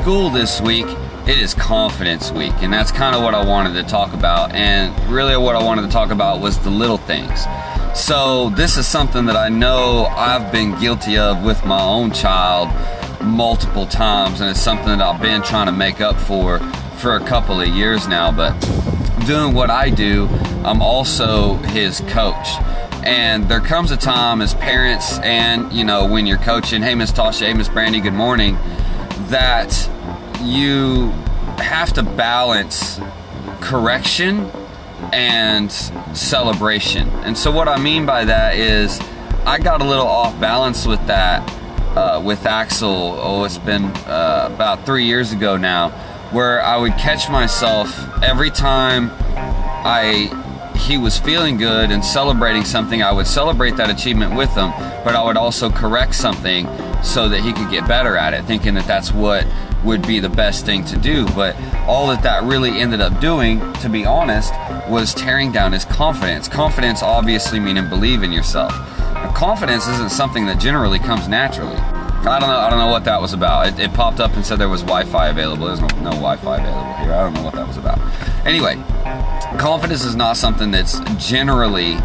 school this week, it is confidence week, and that's kind of what I wanted to talk about. And really what I wanted to talk about was the little things. So this is something that I know I've been guilty of with my own child multiple times, and it's something that I've been trying to make up for a couple of years now. But doing what I do, I'm also his coach. And there comes a time as parents, and when you're coaching, hey Miss Tasha, hey Miss Brandy, good morning, that you have to balance correction and celebration. And so what I mean by that is I got a little off balance with that with Axel. It's been about 3 years ago now, where I would catch myself every time he was feeling good and celebrating something. I would celebrate that achievement with him, but I would also correct something so that he could get better at it, thinking that that's what would be the best thing to do. But all that really ended up doing, to be honest, was tearing down his confidence. Confidence obviously meaning believe in yourself. Now, confidence isn't something that generally comes naturally. I don't know what that was about. It popped up and said there was Wi-Fi available. There's no Wi-Fi available here. I don't know what that was about. Anyway, confidence is not something that's generally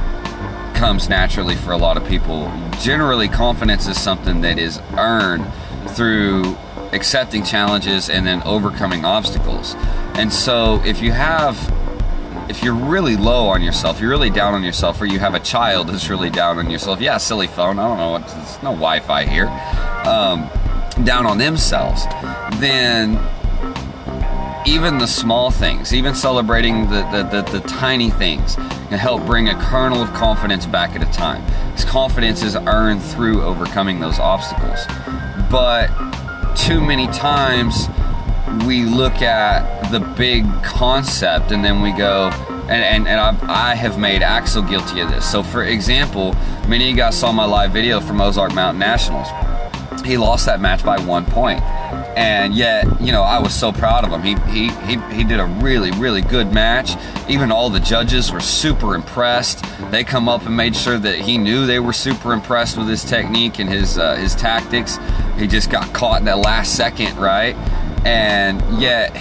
comes naturally for a lot of people. Generally, confidence is something that is earned through accepting challenges and then overcoming obstacles. And so if you're really low on yourself, you're really down on yourself, or you have a child who's really down on yourself, yeah, silly phone, I don't know, there's no Wi-Fi here, down on themselves, then even the small things, even celebrating the tiny things, can help bring a kernel of confidence back at a time. Because confidence is earned through overcoming those obstacles. But too many times we look at the big concept and then we go, and I have made Axel guilty of this. So for example, many of you guys saw my live video from Ozark Mountain Nationals. He lost that match by 1 point. And yet, I was so proud of him. He did a really, really good match. Even all the judges were super impressed. They come up and made sure that he knew they were super impressed with his technique and his tactics. He just got caught in that last second, right? And yet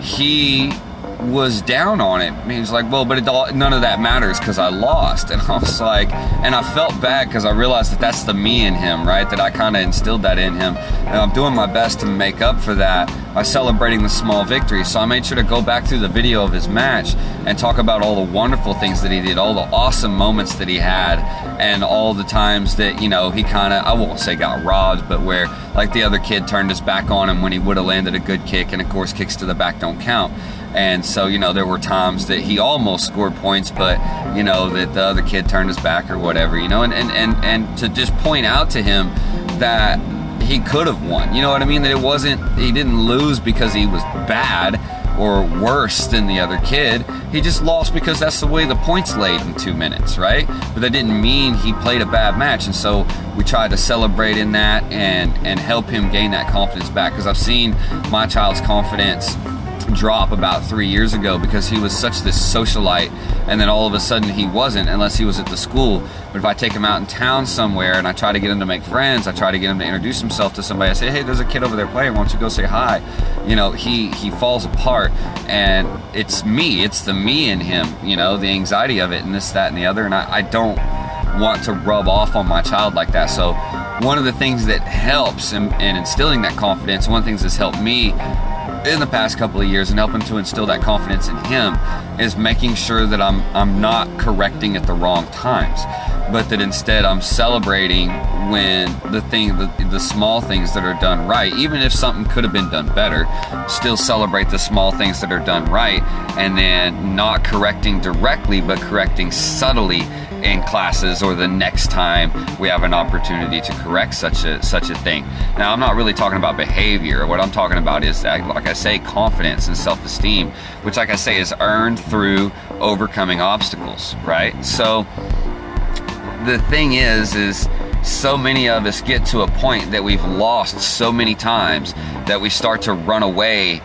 he was down on it. He was like, well, but none of that matters because I lost. And I was like, and I felt bad because I realized that that's the me in him, right? That I kind of instilled that in him. And I'm doing my best to make up for that by celebrating the small victories. So I made sure to go back through the video of his match and talk about all the wonderful things that he did, all the awesome moments that he had, and all the times that, he kind of, I won't say got robbed, but where like the other kid turned his back on him when he would have landed a good kick, and of course kicks to the back don't count. And so, there were times that he almost scored points, but, that the other kid turned his back or whatever, and to just point out to him that he could have won, you know what I mean? That he didn't lose because he was bad or worse than the other kid. He just lost because that's the way the points laid in 2 minutes, right? But that didn't mean he played a bad match. And so we tried to celebrate in that and help him gain that confidence back. Because I've seen my child's confidence drop about 3 years ago because he was such this socialite, and then all of a sudden he wasn't, unless he was at the school. But if I take him out in town somewhere and I try to get him to make friends, I try to get him to introduce himself to somebody, I say, hey, there's a kid over there playing, why don't you go say hi? He falls apart, and it's the me in him, the anxiety of it, and this, that, and the other, and I don't want to rub off on my child like that. So one of the things that helps in instilling that confidence, one of the things that's helped me in the past couple of years and helping to instill that confidence in him, is making sure that I'm not correcting at the wrong times, but that instead I'm celebrating when the small things that are done right. Even if something could have been done better, still celebrate the small things that are done right, and then not correcting directly, but correcting subtly in classes or the next time we have an opportunity to correct such a thing. Now, I'm not really talking about behavior. What I'm talking about is that, like I say, confidence and self-esteem, which, like I say, is earned through overcoming obstacles, right? So the thing is so many of us get to a point that we've lost so many times that we start to run away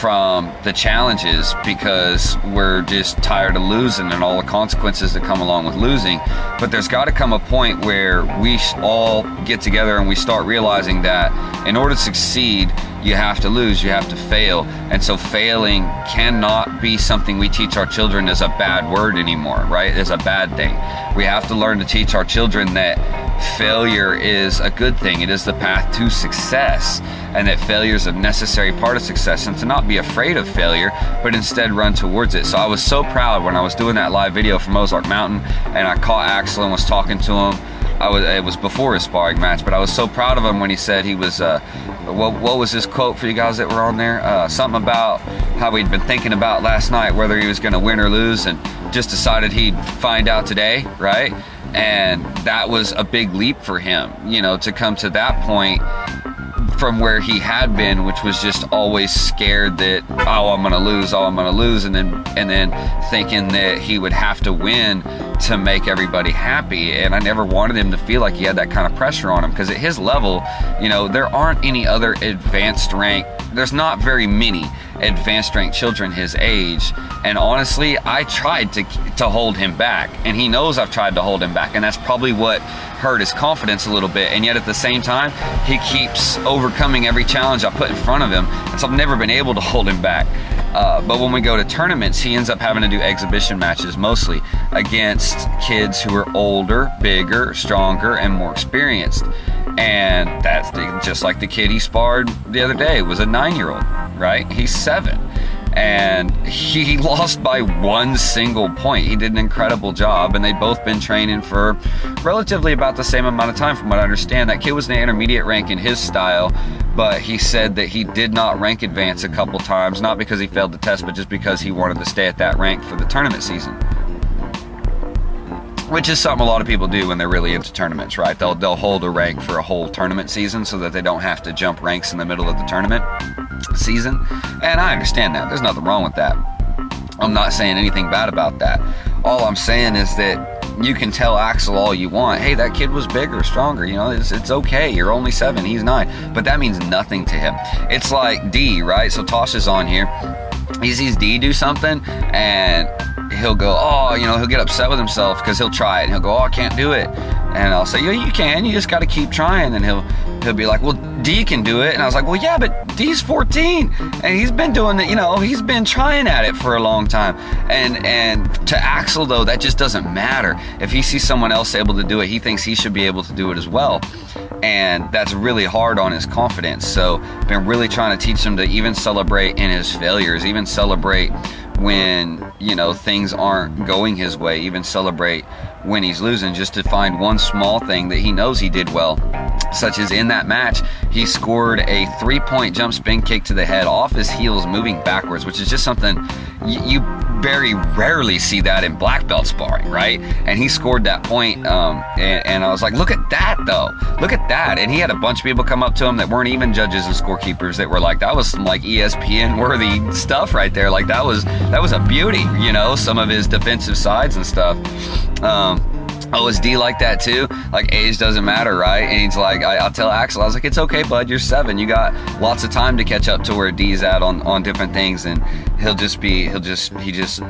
from the challenges because we're just tired of losing and all the consequences that come along with losing. But there's got to come a point where we all get together and we start realizing that in order to succeed, you have to lose, you have to fail. And so failing cannot be something we teach our children as a bad word anymore, right? As a bad thing. We have to learn to teach our children that failure is a good thing. It is the path to success, and that failure is a necessary part of success, and to not be afraid of failure, but instead run towards it. So I was so proud when I was doing that live video from Ozark Mountain, and I caught Axel and was talking to him. It was before his sparring match, but I was so proud of him when he said he was, what was his quote for you guys that were on there? Something about how he'd been thinking about last night, whether he was going to win or lose, and just decided he'd find out today, right? And that was a big leap for him, you know, to come to that point from where he had been, which was just always scared that, oh, I'm gonna lose, and then thinking that he would have to win to make everybody happy. And I never wanted him to feel like he had that kind of pressure on him, because at his level, you know, there aren't any other advanced rank, there's not very many advanced ranked children his age. And honestly, I tried to hold him back, and he knows I've tried to hold him back, and that's probably what hurt his confidence a little bit. And yet at the same time, he keeps overcoming every challenge I put in front of him, and so I've never been able to hold him back. But when we go to tournaments, he ends up having to do exhibition matches mostly against kids who are older, bigger, stronger, and more experienced. And that's just like the kid he sparred the other day was a 9-year-old, right? He's 7. And he lost by 1 single point. He did an incredible job, and they'd both been training for relatively about the same amount of time from what I understand. That kid was in the intermediate rank in his style, but he said that he did not rank advance a couple times, not because he failed the test, but just because he wanted to stay at that rank for the tournament season. Which is something a lot of people do when they're really into tournaments, right? They'll hold a rank for a whole tournament season so that they don't have to jump ranks in the middle of the tournament season. And I understand that. There's nothing wrong with that. I'm not saying anything bad about that. All I'm saying is that you can tell Axel all you want, hey, that kid was bigger, stronger, you know, it's okay, you're only 7, he's 9, but that means nothing to him. It's like D, right? So Tosh is on here, he sees D do something, and he'll go, oh, you know, he'll get upset with himself because he'll try it, and he'll go, oh, I can't do it. And I'll say, yeah, you can, you just got to keep trying. And he'll be like, well, D can do it. And I was like, well, yeah, but D's 14, and he's been doing it, you know, he's been trying at it for a long time. And to Axel, though, that just doesn't matter. If he sees someone else able to do it, he thinks he should be able to do it as well. And that's really hard on his confidence. So I've been really trying to teach him to even celebrate in his failures, even celebrate when, you know, things aren't going his way, even celebrate when he's losing, just to find one small thing that he knows he did well, such as in that match, he scored a 3-point jump spin kick to the head off his heels moving backwards, which is just something you very rarely see that in black belt sparring, right? And he scored that point, and I was like, look at that though, look at that. And he had a bunch of people come up to him that weren't even judges and scorekeepers that were like, that was some like ESPN worthy stuff right there. Like that was a beauty, you know, some of his defensive sides and stuff. Oh, is D like that too? Like age doesn't matter, right? And he's like, I'll tell Axel, I was like, it's okay, bud, you're 7. You got lots of time to catch up to where D's at on different things. And he just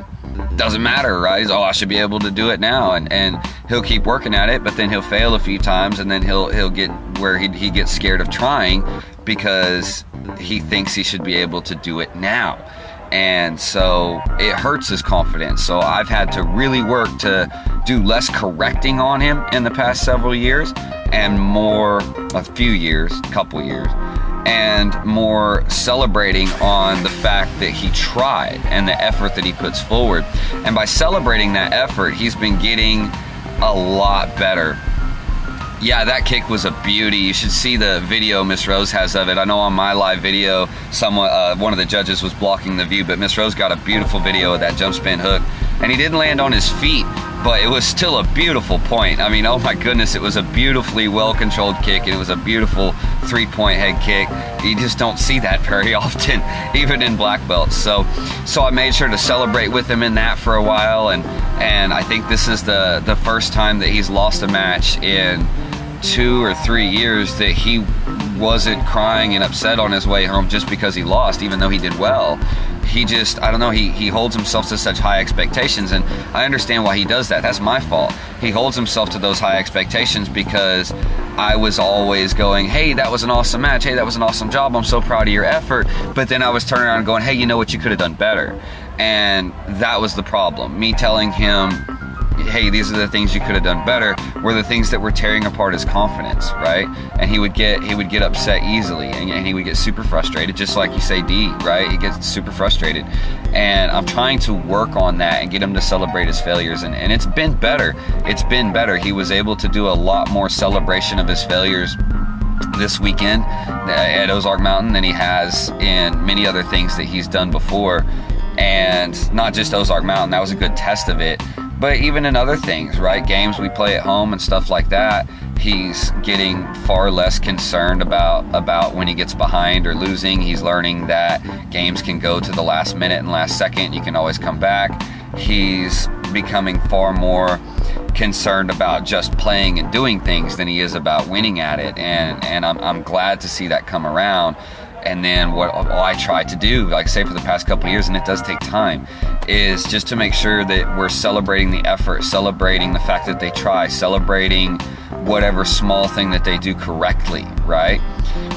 doesn't matter, right? He's, oh, I should be able to do it now. And he'll keep working at it, but then he'll fail a few times, and then he'll get where he gets scared of trying because he thinks he should be able to do it now. And so it hurts his confidence. So I've had to really work to do less correcting on him in the past several years, and more, couple years, and more celebrating on the fact that he tried and the effort that he puts forward. And by celebrating that effort, he's been getting a lot better. Yeah, that kick was a beauty. You should see the video Miss Rose has of it. I know on my live video, one of the judges was blocking the view, but Miss Rose got a beautiful video of that jump spin hook. And he didn't land on his feet, but it was still a beautiful point. I mean, oh my goodness, it was a beautifully well-controlled kick, and it was a beautiful 3-point head kick. You just don't see that very often, even in black belts. So I made sure to celebrate with him in that for a while, and I think this is the first time that he's lost a match in 2 or 3 years that he wasn't crying and upset on his way home just because he lost, even though he did well. He just, I don't know, he holds himself to such high expectations, and I understand why he does that. That's my fault. He holds himself to those high expectations because I was always going, hey, that was an awesome match. Hey, that was an awesome job. I'm so proud of your effort. But then I was turning around and going, hey, you know what? You could have done better. And that was the problem. Me telling him, hey, these are the things you could have done better, were the things that were tearing apart his confidence, right? And he would get upset easily, and he would get super frustrated, just like you say, D, right? He gets super frustrated. And I'm trying to work on that and get him to celebrate his failures, and it's been better. It's been better. He was able to do a lot more celebration of his failures this weekend at Ozark Mountain than he has in many other things that he's done before. And not just Ozark Mountain, that was a good test of it, but even in other things, right? Games we play at home and stuff like that, he's getting far less concerned about when he gets behind or losing. He's learning that games can go to the last minute and last second. You can always come back. He's becoming far more concerned about just playing and doing things than he is about winning at it. And I'm glad to see that come around. And then what I try to do, like say for the past couple of years, and it does take time, is just to make sure that we're celebrating the effort, celebrating the fact that they try, celebrating whatever small thing that they do correctly, right?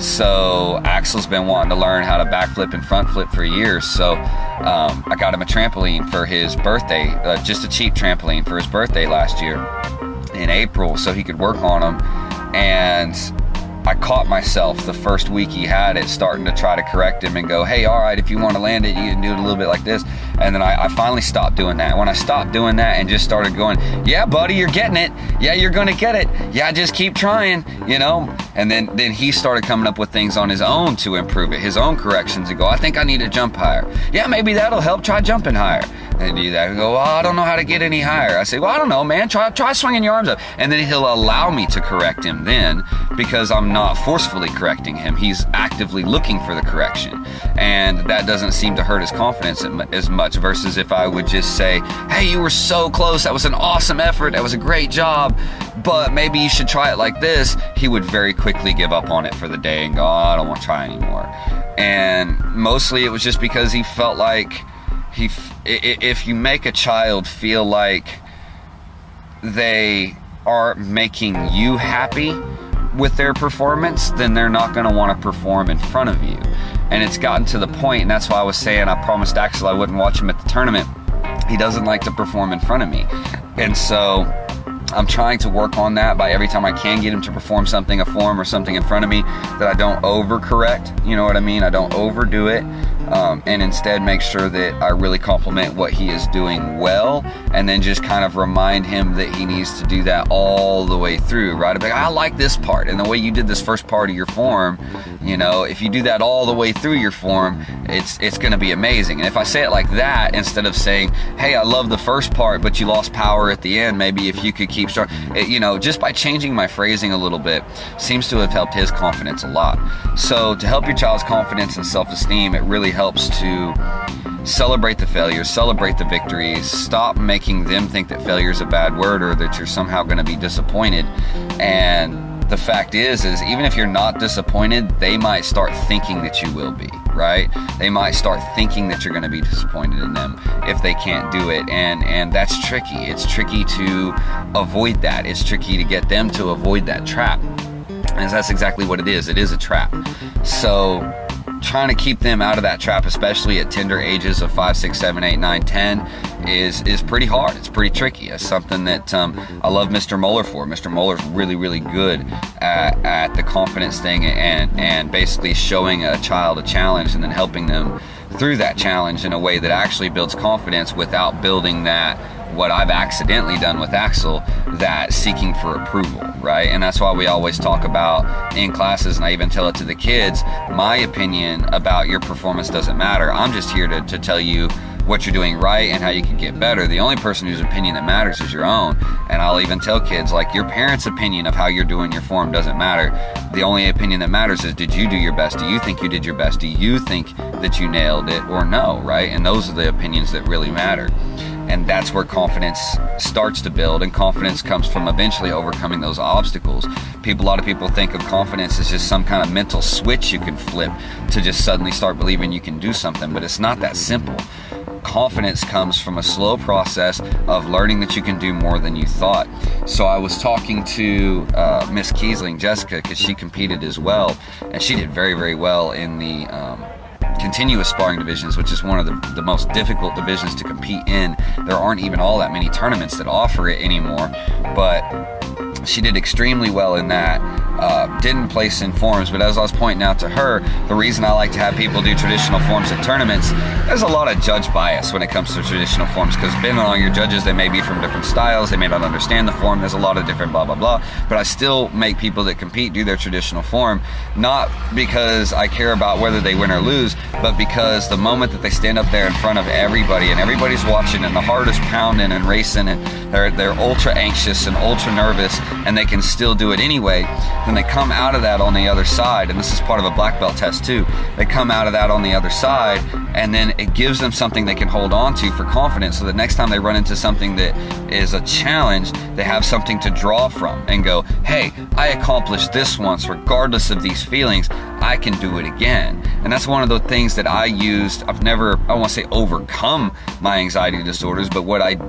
So Axel's been wanting to learn how to backflip and front flip for years. So I got him a trampoline for his birthday, just a cheap trampoline for his birthday last year in April, so he could work on them. And I caught myself the first week he had it starting to try to correct him and go, hey, all right, if you want to land it, you can do it a little bit like this. And then I finally stopped doing that. When I stopped doing that and just started going, yeah, buddy, you're getting it. Yeah, you're going to get it. Yeah, just keep trying, you know. And then he started coming up with things on his own to improve it, his own corrections, and go, I think I need to jump higher. Yeah, maybe that'll help. Try jumping higher. And do that and go, well, I don't know how to get any higher. I say, well, I don't know, man. Try swinging your arms up. And then he'll allow me to correct him then, because I'm not forcefully correcting him. He's actively looking for the correction. And that doesn't seem to hurt his confidence as much, versus if I would just say, hey, you were so close. That was an awesome effort. That was a great job. But maybe you should try it like this. He would very quickly give up on it for the day and go, oh, I don't want to try anymore. And mostly it was just because he felt like if you make a child feel like they are making you happy with their performance, then they're not going to want to perform in front of you. And it's gotten to the point, and that's why I was saying I promised Axel I wouldn't watch him at the tournament. He doesn't like to perform in front of me. And so I'm trying to work on that by every time I can get him to perform something, a form or something in front of me, that I don't overcorrect, you know what I mean? I don't overdo it. And instead make sure that I really compliment what he is doing well, and then just kind of remind him that he needs to do that all the way through, right? I'm like, I like this part, and the way you did this first part of your form, you know, if you do that all the way through your form, it's going to be amazing. And if I say it like that, instead of saying, hey, I love the first part, but you lost power at the end, maybe if you could keep strong, you know, just by changing my phrasing a little bit seems to have helped his confidence a lot. So to help your child's confidence and self-esteem, it really helps to celebrate the failures, celebrate the victories, stop making them think that failure is a bad word or that you're somehow going to be disappointed. And the fact is even if you're not disappointed, they might start thinking that you will be, right? They might start thinking that you're going to be disappointed in them if they can't do it. And that's tricky. It's tricky to avoid that. It's tricky to get them to avoid that trap. And that's exactly what it is. It is a trap. So trying to keep them out of that trap, especially at tender ages of 5, 6, 7, 8, 9, 10, is pretty hard. It's pretty tricky. It's something that I love Mr. Moeller for. Mr. Moeller's really, really good at the confidence thing and basically showing a child a challenge and then helping them through that challenge in a way that actually builds confidence without building that, what I've accidentally done with Axel, that seeking for approval, right? And that's why we always talk about in classes, and I even tell it to the kids, my opinion about your performance doesn't matter. I'm just here to tell you what you're doing right and how you can get better. The only person whose opinion that matters is your own. And I'll even tell kids, like, your parents' opinion of how you're doing your form doesn't matter. The only opinion that matters is, did you do your best? Do you think you did your best? Do you think that you nailed it or no, right? And those are the opinions that really matter. And that's where confidence starts to build, and confidence comes from eventually overcoming those obstacles. A lot of people think of confidence as just some kind of mental switch you can flip to just suddenly start believing you can do something, but it's not that simple. confidence comes from a slow process of learning that you can do more than you thought. So I was talking to Miss Kiesling, Jessica, because she competed as well, and she did very, very well in the continuous sparring divisions, which is one of the most difficult divisions to compete in. There aren't even all that many tournaments that offer it anymore, but she did extremely well in that. Didn't place in forms, but as I was pointing out to her, the reason I like to have people do traditional forms at tournaments, there's a lot of judge bias when it comes to traditional forms, because depending on your judges, they may be from different styles, they may not understand the form, there's a lot of different blah blah blah, but I still make people that compete do their traditional form, not because I care about whether they win or lose, but because the moment that they stand up there in front of everybody and everybody's watching and the heart is pounding and racing and they're ultra anxious and ultra nervous and they can still do it anyway, then they come out of that on the other side, and this is part of a black belt test too, they come out of that on the other side, and then it gives them something they can hold on to for confidence, so that next time they run into something that is a challenge, they have something to draw from and go, hey, I accomplished this once, regardless of these feelings, I can do it again. And that's one of the things that I used. I've never, I don't want to say overcome my anxiety disorders, but what I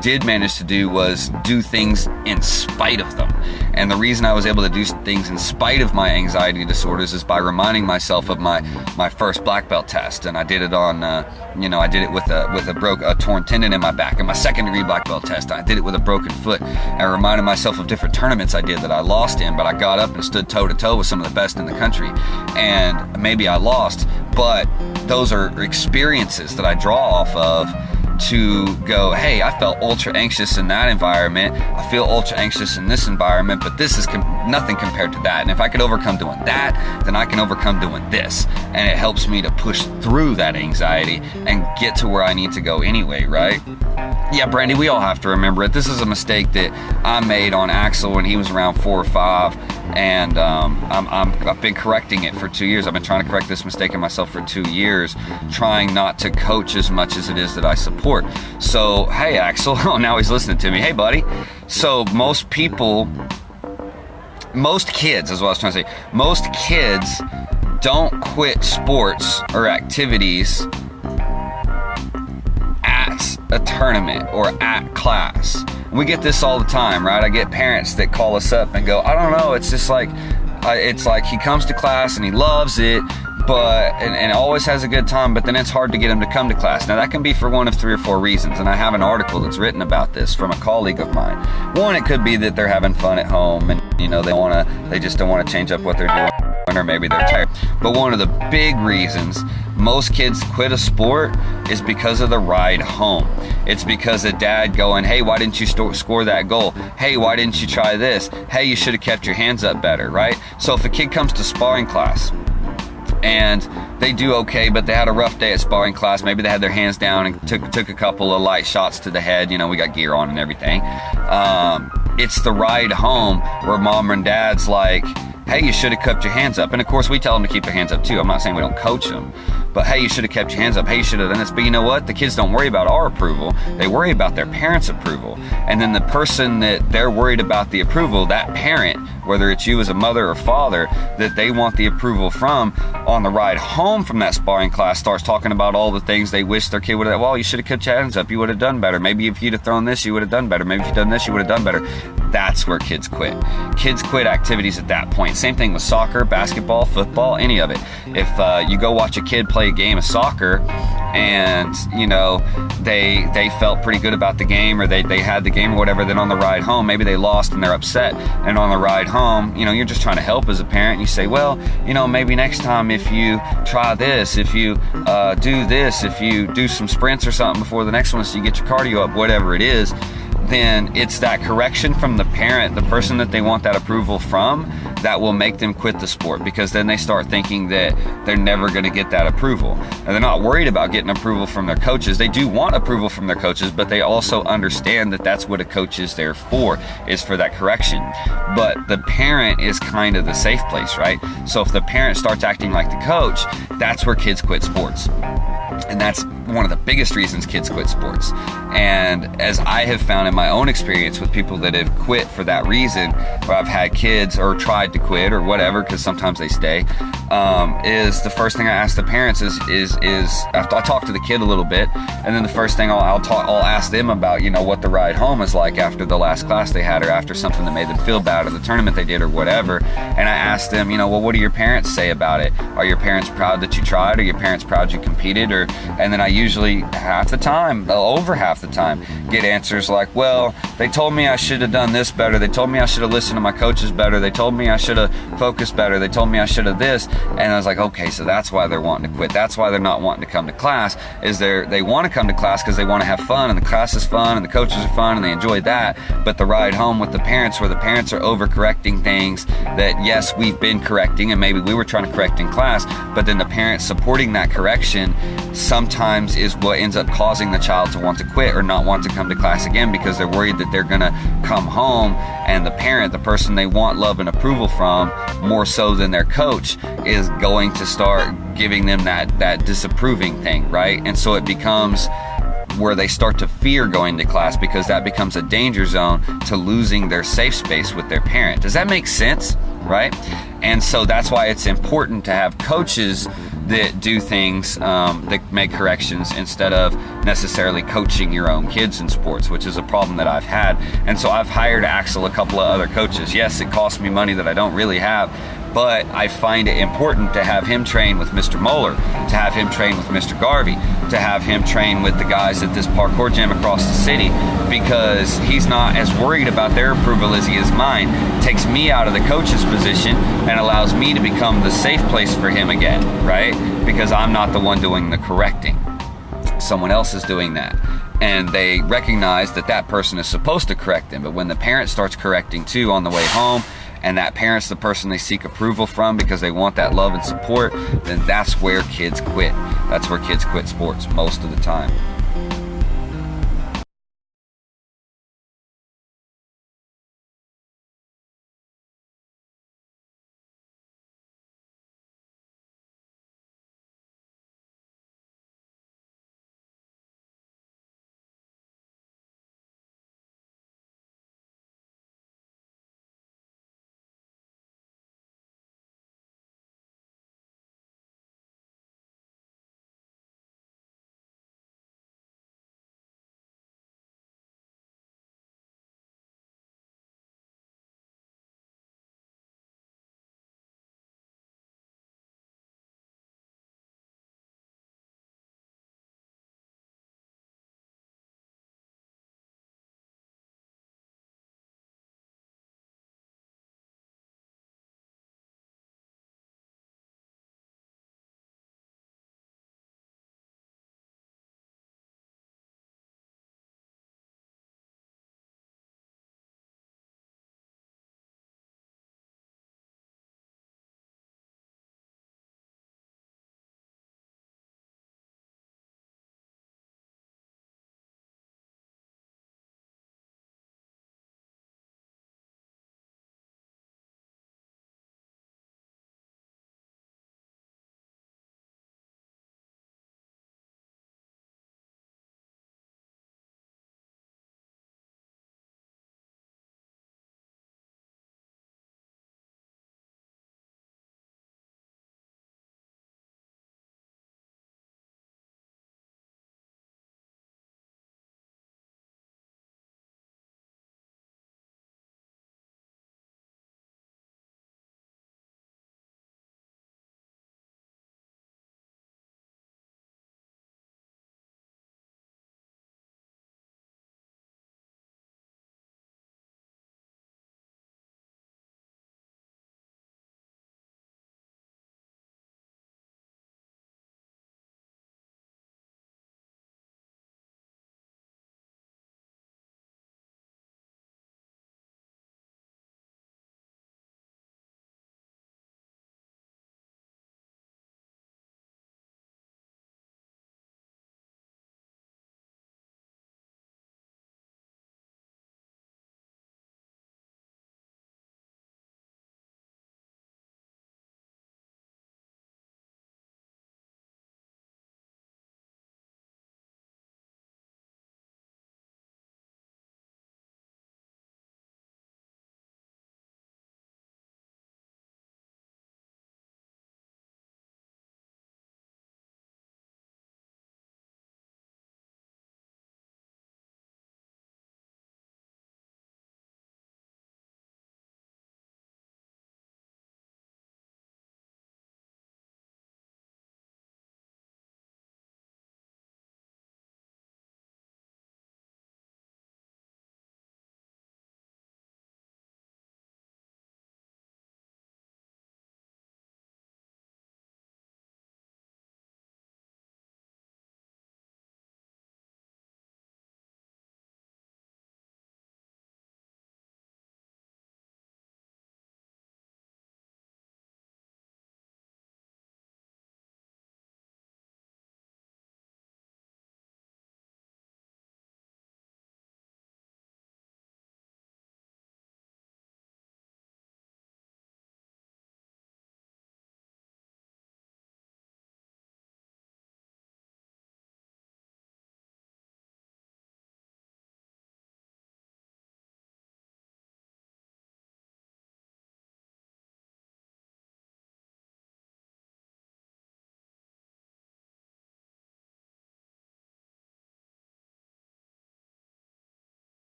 did manage to do was do things in spite of them. And the reason I was able to do things in spite of my anxiety disorders is by reminding myself of my first black belt test. And I did it on, I did it with a torn tendon in my back. And my second degree black belt test, I did it with a broken foot. I reminded myself of different tournaments I did that I lost in, but I got up and stood toe to toe with some of the best in the country. And maybe I lost, but those are experiences that I draw off of to go, hey, I felt ultra anxious in that environment, I feel ultra anxious in this environment, but this is nothing compared to that. And if I could overcome doing that, then I can overcome doing this. And it helps me to push through that anxiety and get to where I need to go anyway, right? Yeah, Brandy, we all have to remember it. This is a mistake that I made on Axel when he was around 4 or 5, and I've been correcting it for 2 years. I've been trying to correct this mistake in myself for 2 years, trying not to coach as much as it is that I support. So, hey, Axel, oh, now he's listening to me. Hey, buddy. So most kids, is what I was trying to say, most kids don't quit sports or activities a tournament or at class. We get this all the time, right? I get parents that call us up and go, I don't know, it's just like, he comes to class and he loves it, but and always has a good time, but then it's hard to get him to come to class. Now that can be for one of 3 or 4 reasons, and I have an article that's written about this from a colleague of mine. One, it could be that they're having fun at home and they just don't want to change up what they're doing, or maybe they're tired. But one of the big reasons most kids quit a sport is because of the ride home. It's because of dad going, hey, why didn't you score that goal? Hey, why didn't you try this? Hey, you should have kept your hands up better, right? So if a kid comes to sparring class and they do okay, but they had a rough day at sparring class, maybe they had their hands down and took a couple of light shots to the head, we got gear on and everything. It's the ride home where mom and dad's like, hey, you should have kept your hands up. And of course, we tell them to keep their hands up too. I'm not saying we don't coach them, but hey, you should have kept your hands up. Hey, you should have done this. But you know what? The kids don't worry about our approval. They worry about their parents' approval. And then the person that they're worried about the approval, that parent, whether it's you as a mother or father, that they want the approval from, on the ride home from that sparring class starts talking about all the things they wish their kid would have. Well, you should have kept your hands up. You would have done better. Maybe if you'd have thrown this, you would have done better. Maybe if you'd done this, you would have done better. That's where kids quit. Kids quit activities at that point. Same thing with soccer, basketball, football, any of it. If you go watch a kid play a game of soccer and they felt pretty good about the game, or they had the game or whatever, then on the ride home maybe they lost and they're upset, and on the ride home you're just trying to help as a parent. You say, well, maybe next time if you try this, if you do this, if you do some sprints or something before the next one so you get your cardio up, whatever it is, then it's that correction from the parent, the person that they want that approval from, that will make them quit the sport, because then they start thinking that they're never going to get that approval. And they're not worried about getting approval from their coaches. They do want approval from their coaches, but they also understand that that's what a coach is there for, is for that correction. But the parent is kind of the safe place, right? So if the parent starts acting like the coach, that's where kids quit sports. And that's one of the biggest reasons kids quit sports. And as I have found in my own experience with people that have quit for that reason, where I've had kids or tried to quit or whatever, because sometimes they stay, is the first thing I ask the parents is after I talk to the kid a little bit, and then the first thing I'll ask them about, what the ride home is like after the last class they had, or after something that made them feel bad, or the tournament they did, or whatever. And I ask them, well, what do your parents say about it? Are your parents proud that you tried? Are your parents proud you competed? And then I usually over half the time, get answers like, well, they told me I should have done this better. They told me I should have listened to my coaches better. They told me I should have focused better. They told me I should have this. And I was like, okay, so that's why they're wanting to quit. That's why they're not wanting to come to class, is they want to come to class because they want to have fun, and the class is fun, and the coaches are fun, and they enjoy that. But the ride home with the parents, where the parents are overcorrecting things that, yes, we've been correcting, and maybe we were trying to correct in class, but then the parents supporting that correction sometimes is what ends up causing the child to want to quit or not want to come to class again, because they're worried that they're going to come home and the parent, the person they want love and approval from more so than their coach, is going to start giving them that disapproving thing, right? And so it becomes where they start to fear going to class, because that becomes a danger zone to losing their safe space with their parent. Does that make sense? Right? And so that's why it's important to have coaches that do things, that make corrections, instead of necessarily coaching your own kids in sports, which is a problem that I've had. And so I've hired Axel a couple of other coaches. Yes, it costs me money that I don't really have, but I find it important to have him train with Mr. Moeller, to have him train with Mr. Garvey, to have him train with the guys at this parkour gym across the city, because he's not as worried about their approval as he is mine. Takes me out of the coach's position and allows me to become the safe place for him again, right? Because I'm not the one doing the correcting. Someone else is doing that. And they recognize that person is supposed to correct them. But when the parent starts correcting too on the way home, and that parent's the person they seek approval from because they want that love and support, then that's where kids quit. That's where kids quit sports most of the time.